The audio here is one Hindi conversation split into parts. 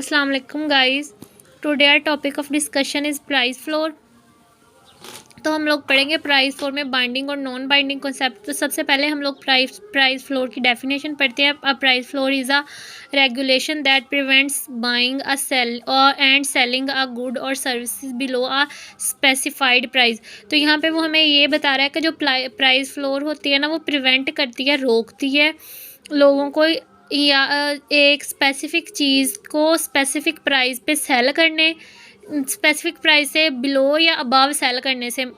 अस्सलाम वालेकुम guys. Today our topic of discussion is price floor. तो हम लोग पढ़ेंगे प्राइस फ्लोर में बाइंडिंग और नॉन बाइंडिंग कॉन्सेप्ट। तो सबसे पहले हम लोग प्राइस फ्लोर की डेफिनेशन पढ़ते हैं। A price floor is a regulation that prevents buying a sale और एंड सेलिंग अ गुड और services below a specified price. तो यहाँ पे वो हमें ये बता रहा है कि जो प्राइस फ्लोर होती है ना, वो प्रिवेंट करती है, रोकती है लोगों को या एक स्पेसिफिक चीज़ को स्पेसिफिक प्राइस पे सेल करने, स्पेसिफिक प्राइस से बिलो या अबव सेल करने से।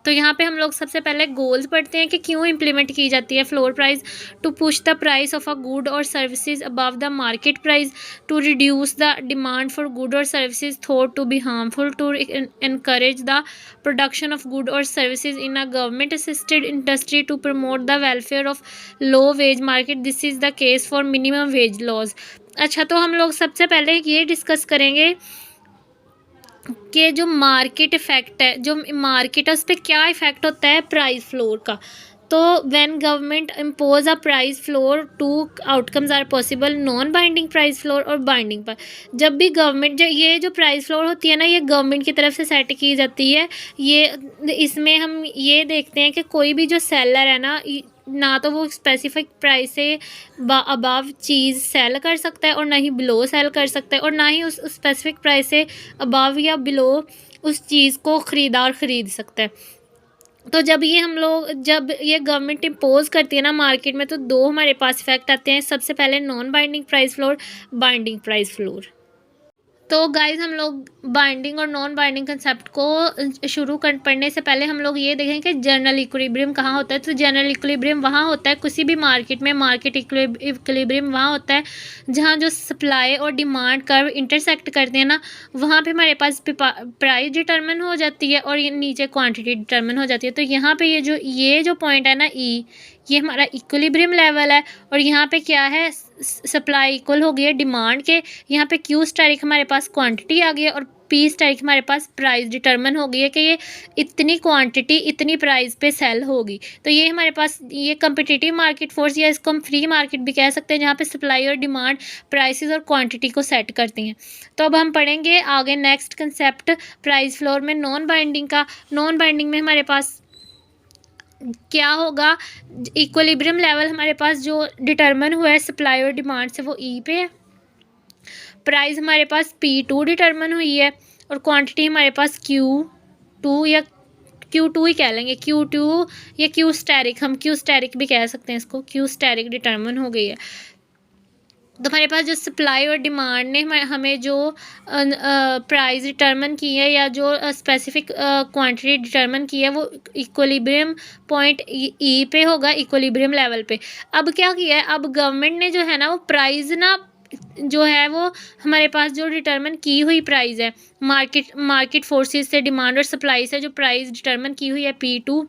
तो यहाँ पे हम लोग सबसे पहले गोल्स पढ़ते हैं कि क्यों इम्प्लीमेंट की जाती है floor price. To push the price of a good और services above the market price, to reduce the demand for good और services thought to be harmful, to encourage the production of good or services in a government assisted industry, to promote the welfare of low wage market. This is the case for minimum wage laws. अच्छा, तो हम लोग सबसे पहले ये डिस्कस करेंगे कि जो मार्केट इफ़ेक्ट है, जो मार्केट है, उस पर क्या इफ़ेक्ट होता है प्राइस फ्लोर का। तो when government impose a price floor, two outcomes are possible: non binding price floor और बाइंडिंग पर। जब भी गवर्नमेंट, जो ये जो प्राइस फ्लोर होती है ना, ये गवर्नमेंट की तरफ से सेट की जाती है। ये इसमें हम ये देखते हैं कि कोई भी जो सेलर है ना तो वो स्पेसिफिक प्राइस से अबव चीज़ सेल कर सकता है और ना ही बिलो सेल कर सकता है, और ना ही उस स्पेसिफिक प्राइस से अबव या बिलो उस चीज़ को ख़रीदार ख़रीद सकता है। तो जब ये गवर्नमेंट इम्पोज करती है ना मार्केट में, तो दो हमारे पास इफेक्ट आते हैं। सबसे पहले non binding price floor, binding price floor. तो गाइज, हम लोग बाइंडिंग और नॉन बाइंडिंग कंसेप्ट को पढ़ने से पहले हम लोग ये देखें कि जनरल इक्विलिब्रियम कहाँ होता है। तो जनरल इक्विलिब्रियम वहाँ होता है किसी भी मार्केट में, मार्केट इक्विलिब्रियम वहाँ होता है जहाँ जो सप्लाई और डिमांड कर्व इंटरसेक्ट करते हैं ना, वहाँ पे हमारे पास प्राइस डिटर्मिन हो जाती है और ये नीचे क्वांटिटी डिटर्मिन हो जाती है। तो यहाँ पे ये जो पॉइंट है ना, ये हमारा इक्विलिब्रियम लेवल है, और यहाँ पे क्या है, सप्लाई इक्वल हो गई है डिमांड के। यहाँ पे क्यू स्टैटिक हमारे पास क्वांटिटी आ गई है, और पी स्टैटिक हमारे पास प्राइस डिटर्मिन हो गई है कि ये इतनी क्वांटिटी इतनी प्राइस पे सेल होगी। तो ये हमारे पास ये कम्पिटिटिव मार्केट फोर्स, या इसको हम फ्री मार्केट भी कह सकते हैं, जहाँ पे सप्लाई और डिमांड प्राइसेस और क्वांटिटी को सेट करती हैं। तो अब हम पढ़ेंगे आगे नेक्स्ट कंसेप्ट प्राइस फ्लोर में नॉन बाइंडिंग का। नॉन बाइंडिंग में हमारे पास क्या होगा, इक्विलिब्रियम लेवल हमारे पास जो डिटर्मिन हुआ है सप्लाई और डिमांड से, वो ई पे है। प्राइस हमारे पास P2 डिटर्मिन हुई है, और क्वांटिटी हमारे पास Q2 या Q2 ही कह लेंगे, Q2 या Q स्टैरिक, हम Q स्टैरिक भी कह सकते हैं इसको, Q स्टैरिक डिटर्मिन हो गई है। तो हमारे पास जो सप्लाई और डिमांड ने हमें जो प्राइस डिटर्मिन की है, या जो स्पेसिफिक क्वांटिटी डिटर्मिन की है, वो इक्विलिब्रियम पॉइंट ई पे होगा, इक्विलिब्रियम लेवल पे। अब क्या किया है, अब गवर्नमेंट ने जो है ना, वो प्राइस ना जो है वो हमारे पास जो डिटर्मिन की हुई प्राइस है, मार्केट फोर्सेस से, डिमांड और सप्लाई से जो प्राइस डिटर्मिन की हुई है P2,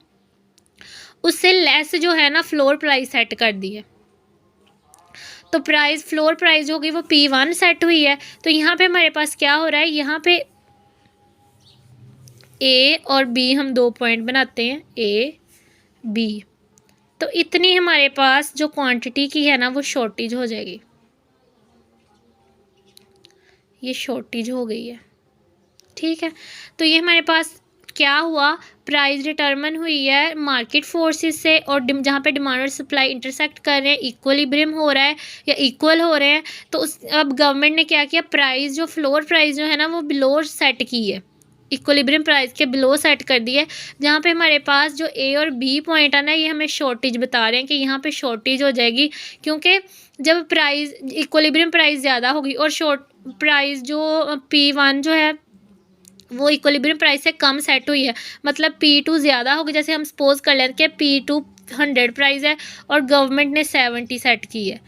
उससे लेस जो है ना फ्लोर प्राइस सेट कर दी है। तो फ्लोर प्राइस हो गई वो P1 सेट हुई है। तो यहाँ पे हमारे पास क्या हो रहा है, यहाँ पे A और B हम दो पॉइंट बनाते हैं, A B। तो इतनी हमारे पास जो क्वांटिटी की है ना, वो शॉर्टेज हो जाएगी, ये शॉर्टेज हो गई है, ठीक है। तो ये हमारे पास क्या हुआ, प्राइस डिटर्मिन हुई है मार्केट फोर्सेस से, और जहाँ पे डिमांड और सप्लाई इंटरसेक्ट कर रहे हैं, इक्विलिब्रियम हो रहा है या इक्वल हो रहे हैं। तो अब गवर्नमेंट ने क्या किया, प्राइस जो फ्लोर प्राइस जो है ना, वो बिलो सेट की है, इक्विलिब्रियम प्राइस के बिलो सेट कर दी है। जहाँ पे हमारे पास जो A और B पॉइंट है ना, ये हमें शॉर्टेज बता रहे हैं कि यहाँ पे शॉर्टेज हो जाएगी, क्योंकि जब प्राइस इक्विलिब्रियम प्राइस ज़्यादा होगी और प्राइस जो P1 जो है वो इक्विलिब्रियम प्राइस से कम सेट हुई है, मतलब P2 ज़्यादा होगी। जैसे हम सपोज कर लेते हैं कि P2 100 प्राइस है और गवर्नमेंट ने 70 सेट की है।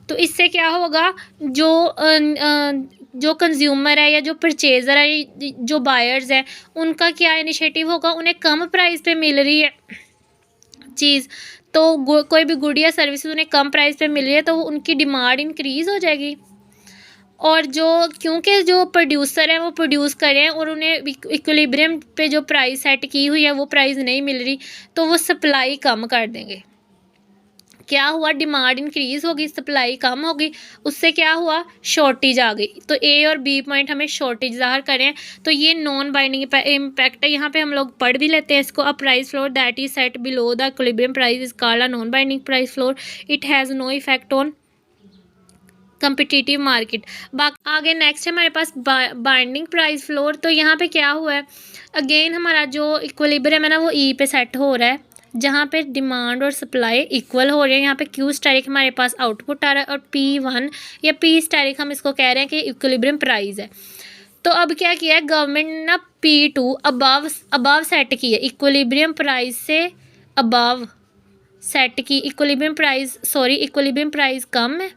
तो इससे क्या होगा, जो कंज्यूमर है या जो परचेज़र है, जो बायर्स है, उनका क्या इनिशिएटिव होगा, उन्हें कम प्राइस पे मिल रही है चीज़, तो कोई भी गुड या सर्विसेज उन्हें कम प्राइस पे मिल रही है, तो उनकी डिमांड इंक्रीज़ हो जाएगी। और क्योंकि जो प्रोड्यूसर हैं वो प्रोड्यूस कर रहे हैं और उन्हें इक्विलिब्रियम पे जो प्राइस सेट की हुई है वो प्राइस नहीं मिल रही, तो वो सप्लाई कम कर देंगे। क्या हुआ, डिमांड इंक्रीज होगी, सप्लाई कम होगी, उससे क्या हुआ, शॉर्टेज आ गई। तो ए और बी पॉइंट हमें शॉर्टेज ज़ाहिर करें, तो ये नॉन बाइंडिंग इम्पैक्ट है। यहाँ पे हम लोग पढ़ भी लेते हैं इसको। A price floor that is set below the equilibrium price is called a non binding price floor. It has no effect on competitive market. आगे नेक्स्ट है हमारे पास बाइंडिंग प्राइस फ्लोर। तो यहाँ पे क्या हुआ है, अगेन हमारा जो इक्विलिब्रियम है ना वो ई पे सेट हो रहा है, जहाँ पे डिमांड और सप्लाई इक्वल हो रही है। यहाँ पे क्यू स्टैटिक हमारे पास आउटपुट आ रहा है और P1 या P स्टैटिक हम इसको कह रहे हैं कि इक्विलिब्रियम प्राइस है। तो अब क्या किया है गवर्नमेंट ने ना P2 अबव सेट की है, इक्विलिब्रियम प्राइस से अबव सेट की। इक्विलिब्रियम प्राइस कम है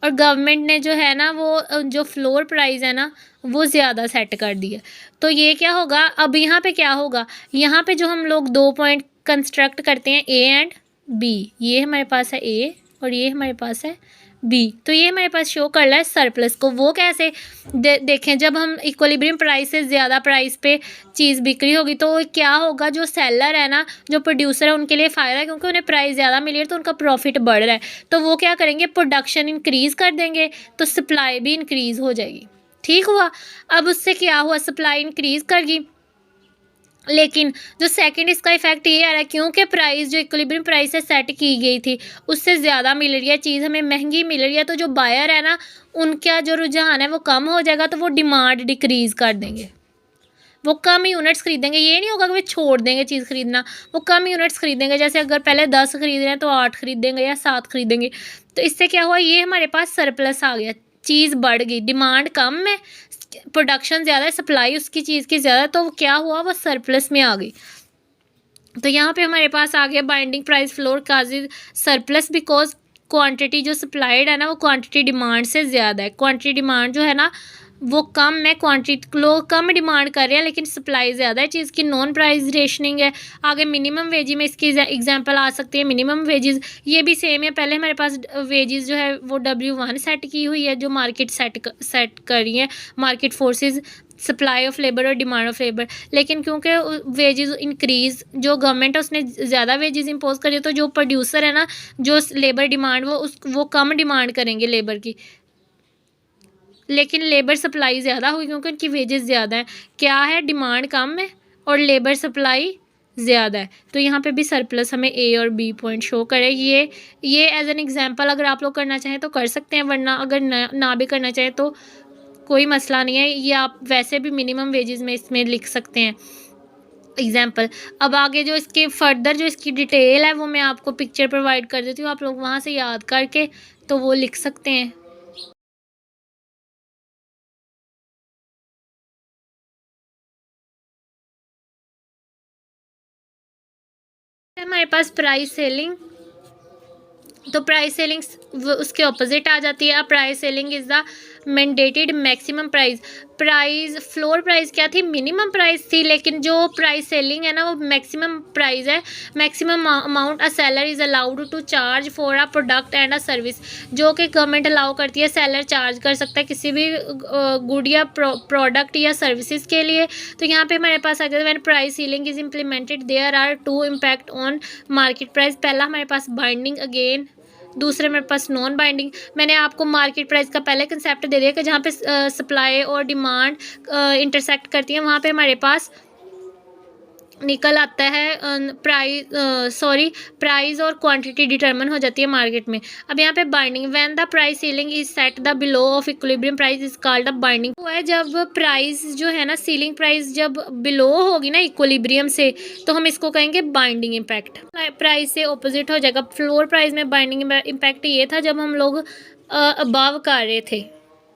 और गवर्नमेंट ने जो है ना वो जो फ्लोर प्राइस है ना वो ज़्यादा सेट कर दिया। तो ये क्या होगा, अब यहाँ पे क्या होगा, यहाँ पे जो हम लोग 2 पॉइंट कंस्ट्रक्ट करते हैं ए एंड बी, ये हमारे पास है ए और ये हमारे पास है बी, तो ये हमारे पास शो कर रहा है सरप्लस को। वो कैसे देखें, जब हम इक्विलिब्रियम प्राइस से ज़्यादा प्राइस पे चीज़ बिक्री होगी तो क्या होगा, जो सेलर है ना, जो प्रोड्यूसर है, उनके लिए फ़ायदा है क्योंकि उन्हें प्राइस ज़्यादा मिली है तो उनका प्रॉफिट बढ़ रहा है। तो वो क्या करेंगे, प्रोडक्शन इंक्रीज़ कर देंगे तो सप्लाई भी इंक्रीज़ हो जाएगी। ठीक हुआ। अब उससे क्या हुआ, सप्लाई इंक्रीज़ कर गई, लेकिन जो सेकंड इसका इफेक्ट ये आ रहा है क्योंकि प्राइस जो इक्विलिब्रियम प्राइस से सेट की गई थी उससे ज़्यादा मिल रही है, चीज़ हमें महंगी मिल रही है, तो जो बायर है ना उनका जो रुझान है वो कम हो जाएगा, तो वो डिमांड डिक्रीज़ कर देंगे, वो कम यूनिट्स खरीदेंगे। ये नहीं होगा कि वे छोड़ देंगे चीज़ खरीदना, वो कम यूनिट्स खरीदेंगे। जैसे अगर पहले 10 खरीद रहे हैं तो 8 खरीदेंगे या 7 खरीदेंगे। तो इससे क्या हुआ, ये हमारे पास सरप्लस आ गया, चीज़ बढ़ गई, डिमांड कम है, प्रोडक्शन ज़्यादा है, सप्लाई उसकी चीज़ की ज़्यादा, तो क्या हुआ, वो सरप्लस में आ गई। तो यहाँ पे हमारे पास आ गया binding price floor causes surplus because quantity जो सप्लाइड है ना वो क्वांटिटी डिमांड से ज़्यादा है। क्वांटिटी डिमांड जो है ना वो कम है, क्वांटिटी लोग कम डिमांड कर रहे हैं लेकिन सप्लाई ज़्यादा है चीज़ की। नॉन प्राइस रेशनिंग है। आगे मिनिमम वेजेस में इसकी एग्जांपल आ सकती है। मिनिमम वेजेस ये भी सेम है, पहले हमारे पास वेजेस जो है वो W1 सेट की हुई है जो मार्केट सेट कर रही है, market forces, supply of labour और डिमांड ऑफ लेबर। लेकिन क्योंकि वेजेस इंक्रीज़ जो गवर्नमेंट है उसने ज़्यादा वेजेस इंपोज कर दिए, तो जो प्रोड्यूसर है ना, जो लेबर डिमांड वो कम डिमांड करेंगे लेबर की, लेकिन लेबर सप्लाई ज़्यादा हुई क्योंकि उनकी वेजेस ज़्यादा है। क्या है, डिमांड कम है और लेबर सप्लाई ज़्यादा है, तो यहाँ पे भी सरप्लस हमें ए और बी पॉइंट शो करे। ये एज एन एग्जांपल अगर आप लोग करना चाहें तो कर सकते हैं, वरना अगर ना भी करना चाहें तो कोई मसला नहीं है। ये आप वैसे भी मिनिमम वेजेस में इसमें लिख सकते हैं एग्जाम्पल। अब आगे जो इसके फर्दर जो इसकी डिटेल है वो मैं आपको पिक्चर प्रोवाइड कर देती हूँ, आप लोग वहाँ से याद करके तो वो लिख सकते हैं। हमारे पास प्राइस सेलिंग, तो प्राइस सेलिंग उसके ऑपोजिट आ जाती है। Price selling is the mandated maximum price. Price floor price क्या थी, मिनिमम प्राइस थी, लेकिन जो प्राइस सेलिंग है ना वो मैक्सिमम प्राइस है। Maximum amount a seller is allowed to charge for a product and a service, जो कि गवर्नमेंट अलाउ करती है, सेलर चार्ज कर सकता है किसी भी गुड या प्रोडक्ट या सर्विसेज के लिए। तो यहाँ पे हमारे पास आ गया when price ceiling is implemented there are two impact on market price. पहला हमारे पास बाइंडिंग, अगेन दूसरे मेरे पास नॉन बाइंडिंग। मैंने आपको मार्केट प्राइस का पहले कंसेप्ट दे दिया कि जहाँ पे सप्लाई और डिमांड इंटरसेक्ट करती हैं वहाँ पे हमारे पास निकल आता है प्राइस और क्वांटिटी डिटरमिन हो जाती है मार्केट में। अब यहाँ पे binding, when the price ceiling is set the below of equilibrium price is called the binding. वो है जब प्राइस जो है ना, सीलिंग प्राइस जब बिलो होगी ना इक्विलिब्रियम से, तो हम इसको कहेंगे बाइंडिंग इम्पैक्ट। प्राइस से ऑपोजिट हो जाएगा। फ्लोर प्राइस में बाइंडिंग इम्पैक्ट ये था जब हम लोग अबव कर रहे थे,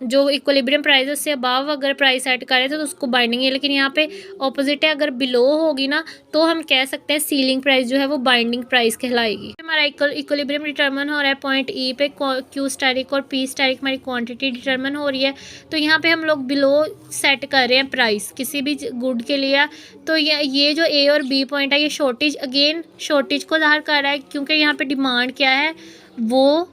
जो इक्विलिब्रियम प्राइस है उससे अबव अगर प्राइस सेट कर रहे थे तो उसको बाइंडिंग है। लेकिन यहाँ पे ऑपोजिट है, अगर बिलो होगी ना तो हम कह सकते हैं सीलिंग प्राइस जो है वो बाइंडिंग प्राइस कहलाएगी। हमारा इक्विलिब्रियम डिटरमिन हो रहा है पॉइंट ई पे, क्यू स्टैटिक और पी स्टैटिक हमारी क्वांटिटी डिटरमिन हो रही है। तो यहाँ पे हम लोग बिलो सेट कर रहे हैं प्राइस किसी भी गुड के लिए। तो ये जो ए और बी पॉइंट है ये शॉर्टेज, अगेन शॉर्टेज को ज़ाहिर कर रहा है क्योंकि यहाँ पे डिमांड क्या है, वो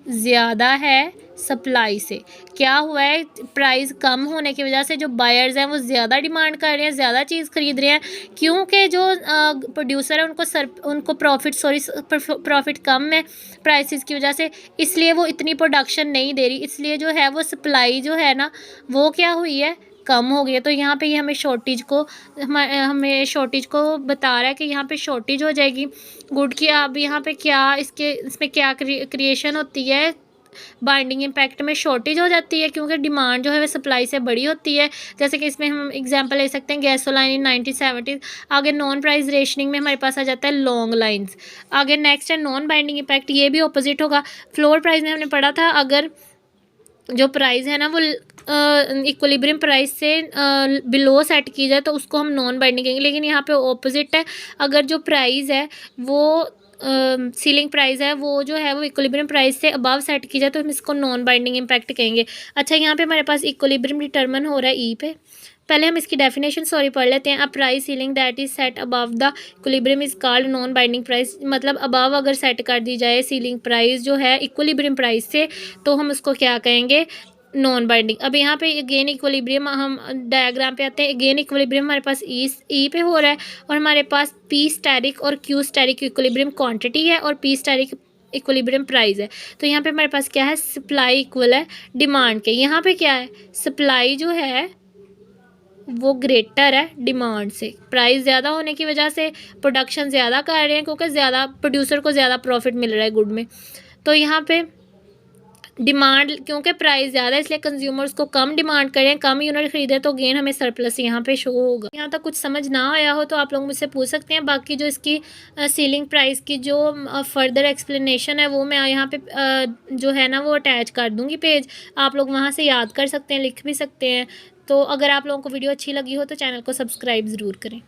ज़्यादा है, सप्लाई से। क्या हुआ है, प्राइस कम होने की वजह से जो बायर्स हैं वो ज़्यादा डिमांड कर रहे हैं, ज़्यादा चीज़ ख़रीद रहे हैं, क्योंकि जो प्रोड्यूसर है उनको प्रॉफिट कम है प्राइसेस की वजह से, इसलिए वो इतनी प्रोडक्शन नहीं दे रही, इसलिए जो है वो सप्लाई जो है ना वो क्या हुई है, कम हो गई है। तो यहाँ पे ये हमें शॉर्टेज को बता रहा है कि यहाँ पे शॉर्टेज हो जाएगी गुड की। अब यहाँ पे क्या इसमें क्या क्रिएशन होती है, बाइंडिंग इम्पैक्ट में शॉर्टेज हो जाती है, क्योंकि डिमांड जो है वह सप्लाई से बड़ी होती है। जैसे कि इसमें हम एग्जांपल ले सकते हैं गैसोलाइन इन 1970। आगे नॉन प्राइस रेशनिंग में हमारे पास आ जाता है लॉन्ग लाइंस। आगे नेक्स्ट है नॉन बाइंडिंग इम्पैक्ट, ये भी ऑपोजिट होगा। फ्लोर प्राइस में हमने पढ़ा था अगर जो प्राइस है ना वो इक्विलिब्रियम प्राइस से बिलो सेट की जाए तो उसको हम नॉन बाइंडिंग कहेंगे, लेकिन यहाँ पे ऑपोजिट है। अगर जो प्राइस है वो सीलिंग प्राइस है वो जो है वो इक्विलिब्रियम प्राइस से अबव सेट की जाए तो हम इसको नॉन बाइंडिंग इम्पैक्ट कहेंगे। अच्छा, यहाँ पे हमारे पास इक्विलिब्रियम डिटरमिन हो रहा है ई पे। पहले हम इसकी डेफिनेशन पढ़ लेते हैं। A price ceiling that is set above the equilibrium is called non binding price. मतलब अबव अगर सेट कर दी जाए सीलिंग प्राइस जो है इक्विलिब्रियम प्राइस से तो हम उसको क्या कहेंगे, नॉन बाइंडिंग। अब यहाँ पे अगेन इक्विलिब्रियम, हम डायग्राम पे आते हैं। अगेन इक्विलिब्रियम हमारे पास ई पे हो रहा है और हमारे पास पी स्टेरिक और क्यू स्टेरिक इक्विलिब्रियम क्वांटिटी है और पी स्टेरिक इक्विलिब्रियम प्राइस है। तो यहाँ पे हमारे पास क्या है, सप्लाई इक्वल है डिमांड के। यहाँ पे क्या है, सप्लाई जो है वो ग्रेटर है डिमांड से। प्राइस ज़्यादा होने की वजह से प्रोडक्शन ज़्यादा कर रहे हैं क्योंकि ज़्यादा प्रोड्यूसर को ज़्यादा प्रॉफिट मिल रहा है गुड में। तो यहाँ पे डिमांड, क्योंकि प्राइस ज़्यादा है इसलिए कंज्यूमर्स को कम डिमांड करें, कम यूनिट खरीदें तो गेन हमें सरप्लस यहाँ पे शो होगा। यहाँ तक कुछ समझ ना आया हो तो आप लोग मुझसे पूछ सकते हैं। बाकी जो इसकी सीलिंग प्राइस की जो फर्दर एक्सप्लेनेशन है वो मैं यहाँ पे जो है ना वो अटैच कर दूँगी पेज, आप लोग वहाँ से याद कर सकते हैं, लिख भी सकते हैं। तो अगर आप लोगों को वीडियो अच्छी लगी हो तो चैनल को सब्सक्राइब ज़रूर करें।